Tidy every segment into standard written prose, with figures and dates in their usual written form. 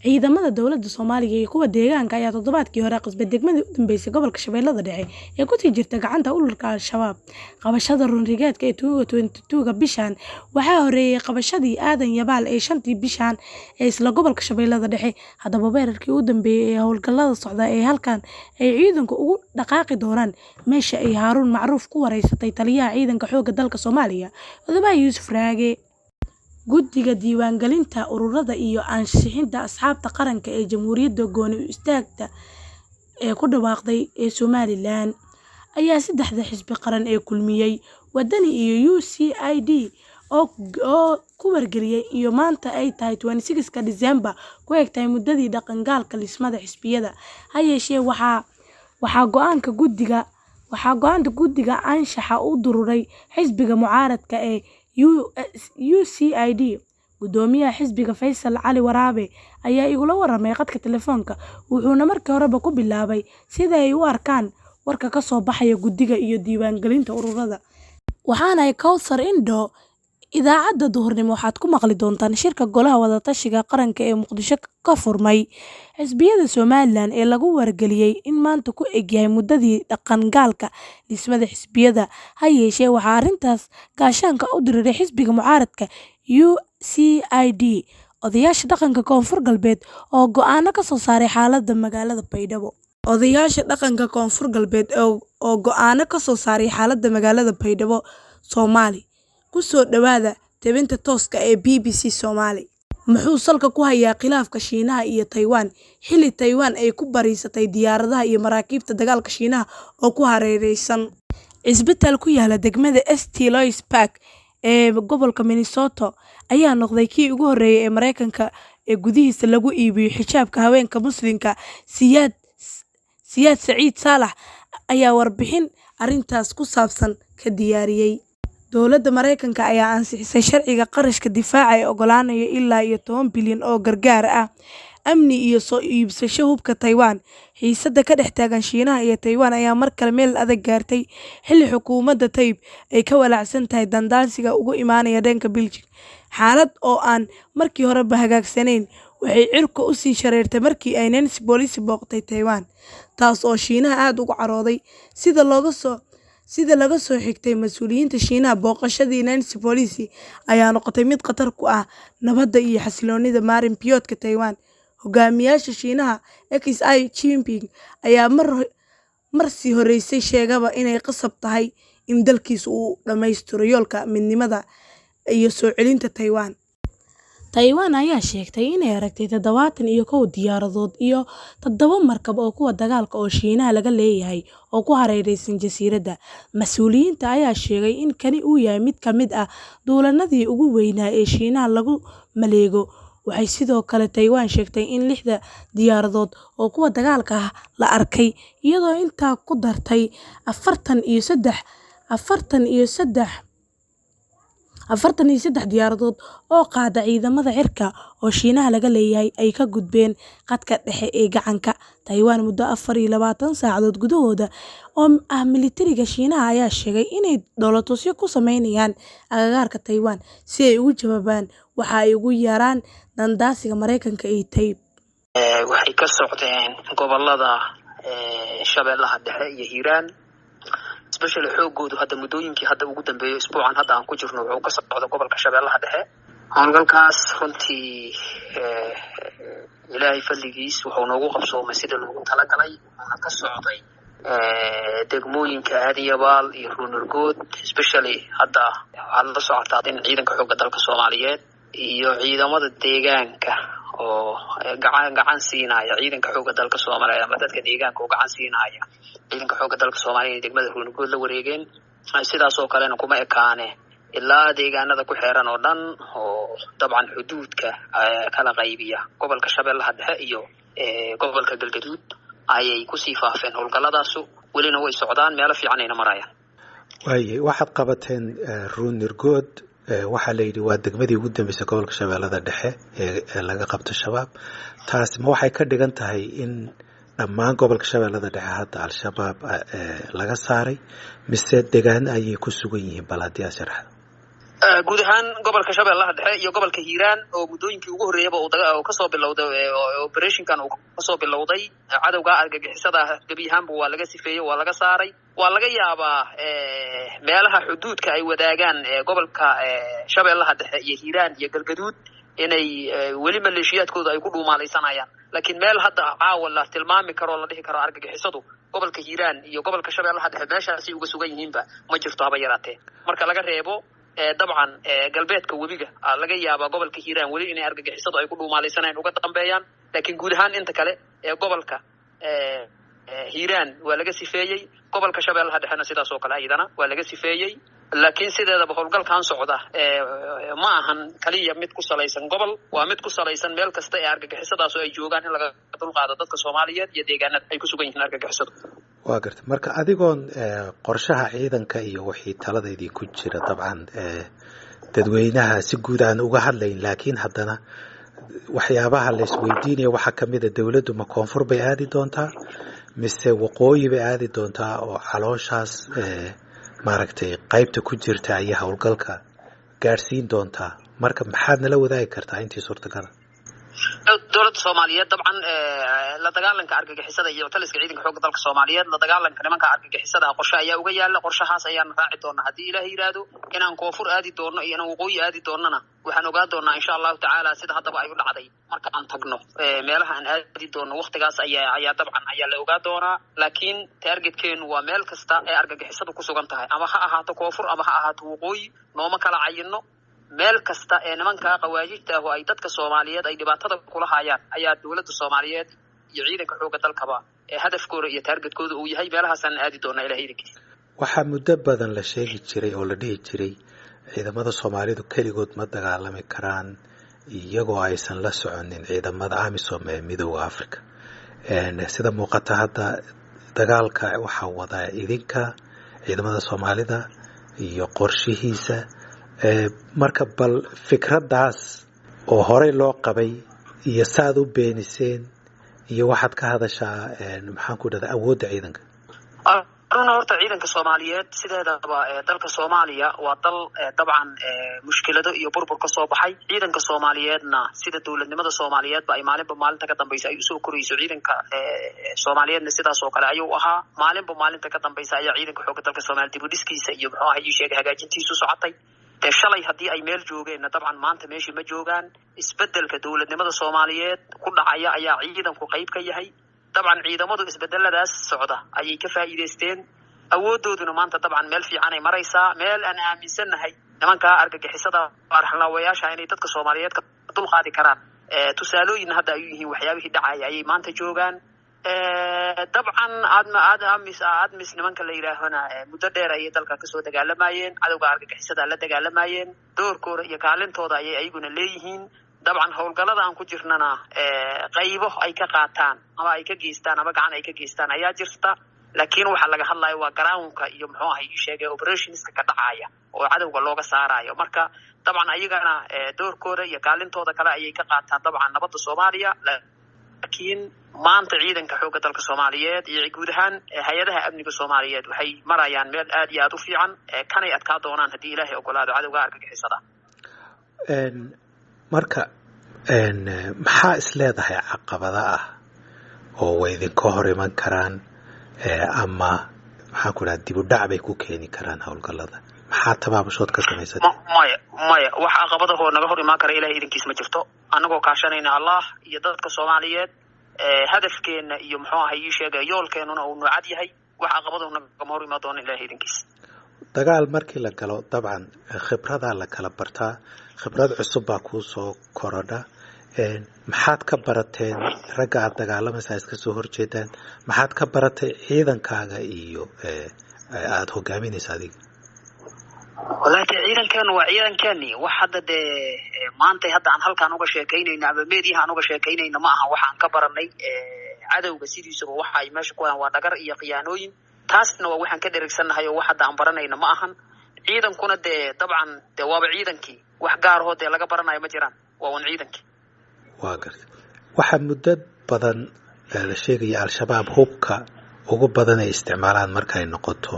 ciidamada dowladda Soomaaliya iyo kuwa deegaanka ayaa toddobaadkii hore qasbay degmadii u dambeysay gobolka Shabeellada Dhexe ee ku sii jirta gacanta ururka Al-Shabaab. Qabashada runrigeedka ee 2022 bishan waxaa horeeyay qabashadii Aadan Yabaal ee 5tii bishan ee isla gobolka Shabeellada Dhexe. Haddaba weerarkii u dambeeyay ee howlgallada socda ee halkan ay ciidanku ugu dhaqaaqi doonaan meesha ay Haaruun Macruuf ku wareysatay taliyaha ciidanka xoogga dalka Soomaaliya Odabaha Yuusuf Raage. Guddiga diiwaangelinta ururada iyo ansixinta asxaabta qaranka ee Jamhuuriyadda Gooni u Istaagta ee ku dhawaaqday ee Somaliland ayaa saddexda xisbi qaran ee kulmiyay Wadani iyo UCID oo ku wargeliyay iyo maanta ay tahay 26 December ku egtahay muddadii dhaqangalka lismada xisbiyada. Ha yeeshee waxaa go'aanka guddiga anshaxa u dururay xisbiga mucaaradka ee UCID. Gudoomiyaha xisbiga Faysal Cali Waraabe ayaa igula waramay khadka telefoonka wuxuuna markii horeba ku bilaabay sida ay u arkaan warka ka soo baxaya guddiga iyo diiwaangelinta ururada. Waxaana ay Kawthar Indho idaacadda duhurnimo waxaad ku maqli doontaan shirka golaha wadatashiga qaranka ee Muqdisho ka furmay xisbiyada Somaliland ee lagu wargeliyay in maanta ku egyahay muddadii dhaqangalka lismada xisbiyada. Ha yeeshee waxaa arrintaas gaashaanka u diray xisbiga mucaaradka UCID odayaasha dhaqanka Koonfur Galbeed oo go'aano ka soo saaray xaaladda magaalada Baydhabo. Soomaali ku soo dhawaada tabinta tooska ee BBC Soomaali. Muxuu salka ku hayaa khilaafka Shiinaha iyo Taiwan xilli Taiwan ay ku bariisatay diyaaradaha iyo maraakiibta dagaalka Shiinaha oo ku hareeraysan isbitaal ku yaala degmada St. Louis Park ee gobolka Minnesota ayaa noqday kii ugu horeeyay ee Mareykanka ee gudihiisa lagu iibiyo xijaabka haweenka Muslimka. Siyaad Saciid Saalax ayaa warbixin arrintaas ku saabsan ka diyaariyay. Dowladda Mareykanka ayaa ansixisay sharciga qarashka difaaca ee ogolaanaya ilaa iyo 10 bilyan oo gargaar ah amni iyo soo iibsasho hubka Taiwan. Xiisadda ka dhex taagan Shiinaha iyo Taiwan ayaa mar kale meel adag gaartay xilli xukuumadda Taib ay ka walaacsan tahay dandaansiga ugu imaanaya dhanka Beijing. Xaalad oo aan markii horeba hagaagsanayn waxay cirka u sii shareertay markii ay Nancy Pelosi booqatay Taiwan, taas oo Shiinaha aad uga carooday. Sida laga soo xigtay mas'uuliyiinta Shiinaha, booqashadii Nancy Pelosi ayaa noqotay mid khatar ku ah nabadda iyo xasilloonida marin-biyoodka Taiwan. Hogaamiyaha Shiinaha Xi Jinping ayaa mar sii horeysay sheegaba inay qasab tahay in dalkiisu uu dhammaystiro yoolka midnimada iyo soo celinta Taiwan. Taiwan ayaa sheegtay inay aragtay 71 diyaaradood iyo 7 markab oo kuwa dagaalka oo Shiinaha laga leeyahay oo ku hareeraysan jasiiradda. Mas'uuliyiinta ayaa sheegay in kani uu yahay mid ka mid ah duulimaadadii ugu weynaa ee Shiinaha lagu maleego. Waxay sidoo kale Taiwan sheegtay in 6 diyaaradood oo kuwa dagaalka ah la arkay, iyadoo intaa ku dartay 43 diyaaradood oo qaada ciidamada cirka oo Shiinaha laga leeyahay ay ka gudbeen khadka dhexe ee gacanka Taiwan muddo 24 saacadood gudahooda. oo militariga Shiinaha ayaa sheegay inay dowladda ku sameynayaan agagaarka Taiwan si ay ugu jawaabaan waxa ay ugu yaraan dandaasiga Mareykanka ee Taib. Waxay ka socdeen gobolada Shabeellaha Dhexe iyo Hiiraan, especially xoogoodu hadda muddooyinkii hadda ugu dambeeyay isbuucan hadda aan ku jirno wuxuu ka socdo gobolka Shabeellaha Dhexe. Howlgalkaas runtii Ilaahay fadligiis wuxuu noogu qabsoomay sida loogu talagalay. Waxaa ka socday degmooyinka Aadan Yabaal iyo Ruunurgood, especially hadda waxaa la socotaa in ciidanka xoogga dalka Soomaaliyeed iyo ciidamada deegaanka oo gacan siinaya ciidanka xoogga dalka Soomaaliyeed ama dadka deegaanka oo gacan siinaya ciidanka xoogga dalka Soomaaliyeed degmada Ruunurgood la wareegeen. Sidaas oo kalena kuma ekaane ilaa deegaanada ku xeeran oo dhan oo dabcan xuduudka kala qaybiya gobolka Shabeellaha Dhexe iyo gobolka Galgaduud ayay ku sii faafeen. Howlgalladaas welina way socdaan, meelo fiican ayna marayaan. waxaad qabateen Ruunurgood, waxaa la yidhi waa degmadii ugu dambeysay gobolka Shabeellada Dhexe ee laga qabto shabaab. taas ma waxay ka dhigan tahay in dhammaan gobolka Shabeellada Dhexe hadda Al-Shabaab laga saaray mise deegaan ayay ku sugan yihiin? bal haddii aad sharaxdo. guud ahaan gobolka Shabeellaha Dhexe iyo gobolka Hiiraan oo muddooyinkii ugu horeeyaba uu ka soo bilowday operationkan uu ka soo bilowday cadawga argagixisada gabi ahaanba waa laga sifeeyay waa laga saaray waa laga yaabaa meelaha xuduudka ay wadaagaan gobolka Shabeellaha Dhexe iyo Hiiraan iyo Galgaduud inay weli maleeshiyaadkooda ay ku dhuumaalaysanayaan laakiin meel hadda caawa la tilmaami karo la dhihi karo argagixisadu gobolka Hiiraan iyo gobolka Shabeellaha Dhexe meeshaasi uga sugan yihiinba ma jirto haba yaraatee marka laga reebo dabcan galbeedka webiga laga yaabaa gobolka Hiiraan weli inay argagixisadu ay ku dhuumaalaysanayaan uga dambeeyaan laakiin guud ahaan inta kale gobolka Hiiraan waa laga sifeeyay gobolka Shabeellaha Dhexe sidaas oo kale ayadana waa laga sifeeyay laakiin sideedaba howlgalkan socda ma ahan kaliya mid ku salaysan gobol waa mid ku salaysan meel kasta ee argagixisadaas oo ay joogaan in laga dulqaado dadka Soomaaliyeed iyo deegaanada ay ku sugan yihiin argagixisadu waa gartay marka adigoon qorshaha ciidanka iyo wixii taladeedii ku jira dabcan dadweynaha si guud aan uga hadlayn laakiin haddana waxyaabaha la isweydiinayo waxa kamid ah dawladdu ma koonfur bay aadi doontaa mise waqooyi bay aadi doontaa oo calooshaas maaragtay qaybta ku jirta ayaa howlgalka gaarsiin doontaa marka maxaad nala wadaagi kartaa intii suurtagal dowladda Soomaaliyeed dabcan la dagaalanka argagixisada iyo taliska ciidanka xoogga dalka Soomaaliyeed la dagaalanka nimanka argagixisada qorshe ayaa uga yaala qorshahaas ayaan raaci doonaa hadii Ilaahay yiraahdo inaan koonfur aadi doono iyo inaan waqooyi aadi doonana waxaan ogaa doonaa insha Allah tacaala sida hadaba ay u dhacday marka aan tagno meelaha aan aadi doono waqtigaas ayaa dabcan ayaa la ogaa doonaa laakiin targetkeenu waa meel kasta ee argagixisadu ku sugan tahay ama ha ahaato koonfur ama ha ahaato waqooyi nooma kala cayino meel kasta ee nimanka qawaajidta ah oo ay dadka Soomaaliyeed ay dhibaatada kula hayaan ayaa dawladda Soomaaliyeed iyo ciidanka xoogga dalkaba ee hadafkooda iyo targetkooda uu yahay meelahaas aan aadi doonaa Ilaahay idinkiisa waxa muddo badan la sheegi jiray oo la dhihi jiray ciidamada Soomaalidu kaligood ma dagaalami karaan iyagoo aysan la soconin ciidamada AMISOM ee Midowga Afrika sida muuqata hadda dagaalka waxa wada idinka ciidamada Soomaalida iyo qorshihiisa marka bal fikradaas oo hore loo qabay iyo saad u beeniseen iyo waxaad ka hadashaa maxaan ku dhadaa awoodda ciidanka horta ciidanka Soomaaliyeed sideedaba dalka Soomaaliya waa dal dabcan mushkilado iyo burbur ka soo baxay ciidanka Soomaaliyeedna sida dawladnimada Soomaaliyeedba ay maalinta ka dambaysa ay soo korayso ciidanka Soomaaliyeedna sidaas oo kale ayuu ahaa maalinta ka dambaysa ayaa ciidanka xoogga dalka Soomaaliyeed dib u dhiskiisa iyo muxuu ahaa sheegay hagaajintiisu socotay shalay hadii ay meel joogeen dabcan maanta meeshii ma joogaan isbedelka dawladnimada Soomaaliyeed ku dhacaya ayaa ciidanku qayb ka yahay dabcan ciidamadu isbedeladaas socda ayay ka faa'iideysteen awoodooduna maanta dabcan meel fiican ay maraysaa meel aan aaminsanahay nimanka argagixisada arxlaawayaasha inay dadka Soomaaliyeed ka dulqaadi karaan tusaalooyin hadda ay yihiin waxyaabihii dhacay ayay maanta joogaan dabcan admis nimanka la yiraahdo muddo dheer ay dalka ka soo dagaalamayeen cadawga argagixisada la dagaalamayeen doorkooda iyo kaalintooda ayay ayaguna leeyihiin dabcan howlgalada aan ku jirnana qaybo ay ka qaataan ama ay ka geystaan ama gacan ay ka geystaan ayaa jirta laakiin waxa laga hadlayo waa groundka iyo muxuu ahay sheegay operationska ka dhacaya oo cadawga looga saarayo marka dabcan ayagana doorkooda iyo kaalintooda kale ayay ka qaataan dabcan nabadda Soomaaliya laakiin maanta ciidanka xoogga dalka Soomaaliyeed iyo guud ahaan hay'adaha amniga Soomaaliyeed waxay marayaan meel aad iyo aad u fiican kanay adkaa doonaan hadii Ilaahay ogolaado cadawga argagixisada marka maxaa isleedahay caqabada ah oo way idinka hor iman karaan ama maxaan ku dhahaa dib u dhac bay ku keeni karaan howlgallada maxaa tabaabashood ka samaysatay maya wax caqabadahoo naga hor imaan kara Ilaahay idinkiis ma jirto annagoo kaashanayna Allah iyo dadka Soomaaliyeed hadafkeena iyo muxuu ahay sheegay yoolkeenuna uu nuucad yahay wax caqabado naga hor imaan doona Ilaahay idinkiis dagaal markii la galo dabcan khibrada la kala bartaa khibrad cusub baa ku soo korodha maxaad ka barateen ragga aad dagaalamaysaa iska soo horjeedaan maxaad ka baratay ciidankaaga iyo aad hogaaminaysa adiga walaaki ciidankan waa ciidankeeni wax hadda maanta hadda aan halkaan uga sheekaynayna ama meediyaha aan uga sheekaynayna ma aha waxaan ka baranay cadawga sidiisaba waxa ay meesha ku hayaan waa dhagar iyo khiyaanooyin taasna waa waxaan ka dhereegsanahay oo wax hadda aan baranayna ma ahan ciidankuna dabcan waaba ciidankii wax gaar ah oo laga baranayo ma jiraan waa un ciidankii waa gartay waxa muddo badan la sheegay al-shabaab hubka ugu badan ay isticmaalaan marka ay noqoto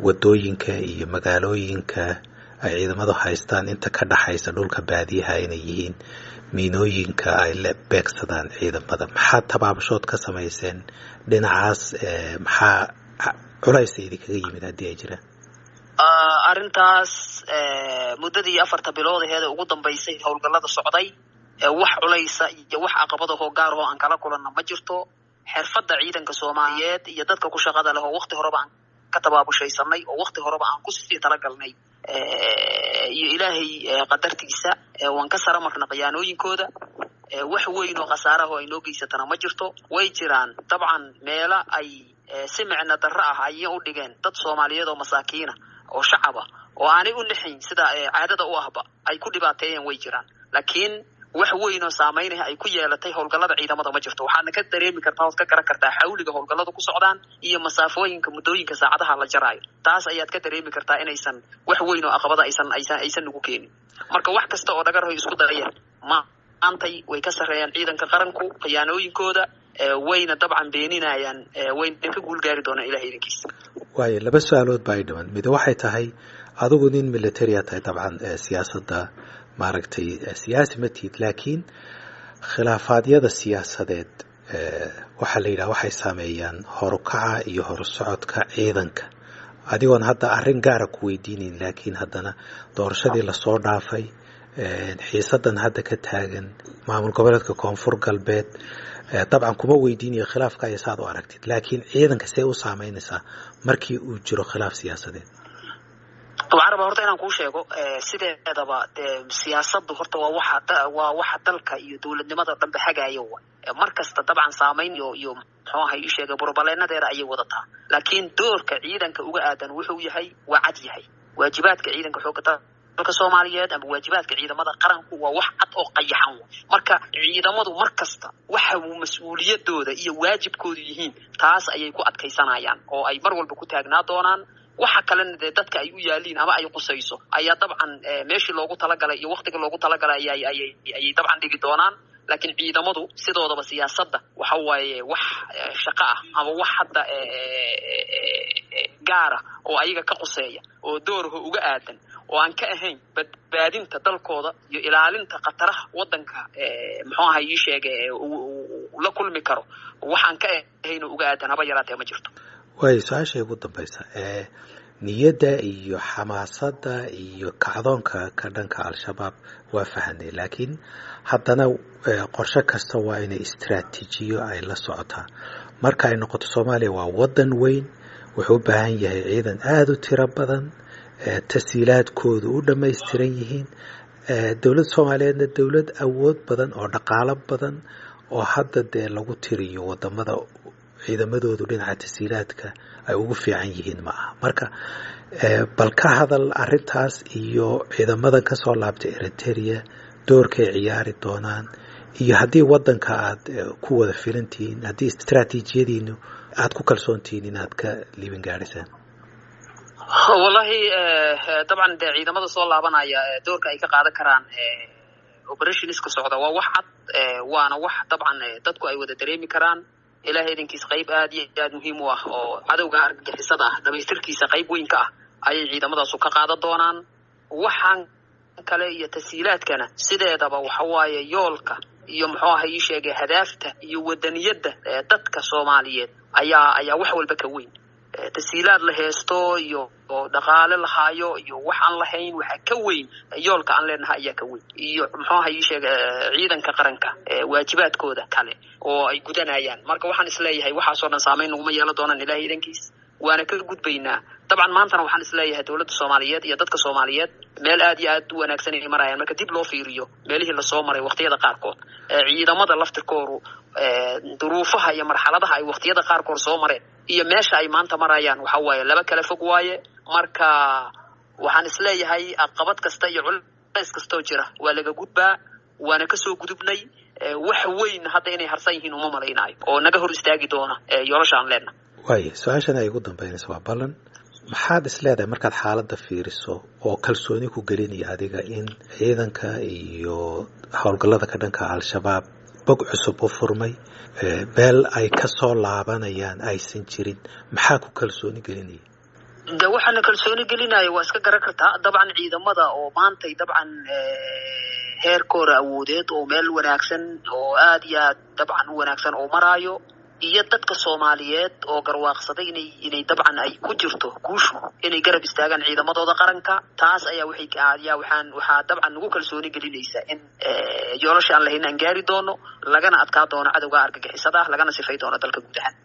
wadooyinka iyo magaalooyinka ay ciidamadu haystaan inta ka dhaxaysa dhulka baadiyaha inay yihiin miinooyinka ay la beegsadaan ciidamada. maxaa tabaabashood ka samayseen dhinacaas? maxaa culaysa idinkaga yimid haddii ay jiraan? arrintaas muddadii 4 bilood aheed ugu dambeysay howlgallada socday wax culaysa iyo wax caqabado oo gaar ah oo aan kala kulanna ma jirto. xirfadda ciidanka Soomaaliyeed iyo dadka ku shaqada leh oo waqti horeba aan ka tabaabashaysanay oo waqti horeba aan ku sii talagalnay iyo ilaahay qadartiisa waan ka saramarna qiyaanooyinkooda. wax weyn oo khasaare ah oo ay noo geysatana ma jirto. way jiraan dabcan meela ay si micna darro ah ay u dhigeen dad Soomaaliyeed oo masaakiina oo shacaba oo aanay u nixin sida caadada u ahba ay ku dhibaateeyeen way jiraan. laakiin wax weyn oo saameynaya ay ku yeelatay howlgallada ciidamada ma jirto. waxaana ka dareemi kartaa oo ka garan kartaa xawliga howlgalladu ku socdaan iyo masaafooyinka muddooyinka saacadaha la jaraayo. taas ayaad ka dareemi kartaa inaysan wax weyn oo caqabada aysan ugu keenin. marka wax kasta oo dhagar isku darayeen maantay way ka sareeyaan ciidanka qaranku khiyaanooyinkooda wayna dabcan beeninayaan wayna ka guulgaari doonaan ilaahay idinkiisa. waayo laba su'aalood baa idhaman. mid waxay tahay adigu nin military tahay dabcan siyaasadda maaragtay siyaasi ma tiid, laakiin khilaafaadiyada siyaasadeed waxaa la yidhaha waxay saameeyaan horukaca iyo horusocodka ciidanka. adigoon hadda arrin gaara ku weydiinayn, laakiin haddana doorashadii lasoo dhaafay, xiisadan hadda ka taagan maamul goboleedka koonfur galbeed, dabcan kuma weydiinayo khilaafka ay saad u aragtid, laakiin ciidanka see u saameynaysaa markii uu jiro khilaaf siyaasadeed? waxaan rabaa horta inaan kuu sheego sideedaba siyaasaddu horta waa waxa dalka iyo dowladnimada dhanba hagaaya mar kasta dabcan saameyn iyo muxuu ahay ii sheegay burbaleenadeeda ayay wadataa. laakiin doorka ciidanka uga aadan wuxuu yahay waa cad yahay. waajibaadka ciidanka xoogga dalka Soomaaliyeed ama waajibaadka ciidamada qaranku waa wax cad oo qayaxan. marka ciidamadu mar kasta waxa uu mas'uuliyadooda iyo waajibkoodu yihiin taas ayay ku adkaysanayaan oo ay mar walba ku taagnaa doonaan. waxa kalena dadka ay u yaaliin ama ay qusayso ayaa dabcan meeshii loogu talagalay iyo waqtiga loogu talagalay ayay dabcan dhigi doonaan. laakiin ciidamadu sidoodaba siyaasadda waxa waaye wax shaqo ah ama wax hadda gaara oo ayaga ka quseeya oo doorho uga aadan oo aan ka ahayn badbaadinta dalkooda iyo ilaalinta khataraha waddanka muxuu ahay ii sheegay la kulmi karo waxaan ka ahayn uga aadan haba yaraatee ma jirto. waayo su-aasha ugu dambaysa niyadda iyo xamaasadda iyo kacdoonka ka dhanka al-shabaab waa fahanay, laakiin haddana qorshe kasta waa inay istiraatiijiyo ay la socotaa. marka ay noqoto Soomaaliya waa waddan weyn, wuxuu u baahan yahay ciidan aada u tiro badan, tashiilaadkoodu u dhammaystiran yihiin. dowladda Soomaaliyeedna dowlad awood badan oo dhaqaalo badan oo hadda dee lagu tiriyo wadamada ciidamadoodu dhinaca tashiilaadka ay ugu fiican yihiin ma aha. marka bal ka hadal arrintaas iyo ciidamadan ka soo laabtay Eritrea doorkay ciyaari doonaan iyo haddii waddanka aad ku wada filantihiin, haddii istiraatiijiyadiinu aad ku kalsoontihiin inaad ka liibin gaadhisaan. wallahi dabcan ciidamada soo laabanaya doorka ay ka qaadan karaan operationska socda waa wax cad waana wax dabcan dadku ay wada dareemi karaan. ilaahay idinkiisa qayb aad iyo aad muhiim u ah oo cadowga argagixisada ah dhamaystirkiisa qayb weyn ka ah ayay ciidamadaasu ka qaadan doonaan. waxaan kale iyo tashiilaadkana sideedaba waxa waaye yoolka iyo muxuu ahay ii sheegay hadaafta iyo wadaniyadda dadka Soomaaliyeed ayaa wax walba ka weyn. tashiilaad la heesto iyo dhaqaale la haayo iyo wax aan lahayn waxa ka weyn yoolka aan leenahay ayaa ka weyn iyo muxuu ahay ii sheegay ciidanka qaranka waajibaadkooda kale oo ay gudanayaan. marka waxaan isleeyahay waxaasoo dhan saameyn uguma yeelan doonaan ilaahay idinkiisa waana ka gudbaynaa. dabcan maantana waxaan isleeyahay dowladda Soomaaliyeed iyo dadka Soomaaliyeed meel aad iyo aad u wanaagsan ay marayaan marka dib loo fiiriyo meelihii la soo maray waqtiyada qaarkood. ciidamada laftirkoodu duruufaha iyo marxaladaha ay waqtiyada qaarkood soo mareen iyo meesha ay maanta marayaan waxa waaye laba kala fog waaye. marka waxaan isleeyahay caqabad kasta iyo culays kastoo jira waa laga gudbaa waana ka soo gudubnay. wax weyn hadda inay harsan yihiin uma malaynayo oo naga hor istaagi doona yoolasha aan leenahay. waayo su-aashan ay ugu dambeynaysa waa ballan. maxaad isleedahay markaad xaaladda fiiriso oo kalsooni ku gelinaya adiga in ciidanka iyo howlgallada ka dhanka al-shabaab bog cusub u furmay, meel ay ka soo laabanayaan aysan jirin, maxaa ku kalsooni gelinaya? ده waxaana kalsooni gelinayo waa iska garan kartaa dabcan ciidamada oo maantay dabcan heerkooda awoodeed oo meel wanaagsan oo aad iyo aad dabcan u wanaagsan oo maraayo iyo dadka Soomaaliyeed oo garwaaqsaday inay dabcan ay ku jirto guushu inay garab istaagaan ciidamadooda qaranka taas ayaa waxaa dabcan ugu kalsooni gelinaysa in yoolasha aan lahayn aan gaari doono lagana adkaa doono cadawga argagixisada lagana sifay doono dalka guud ahaan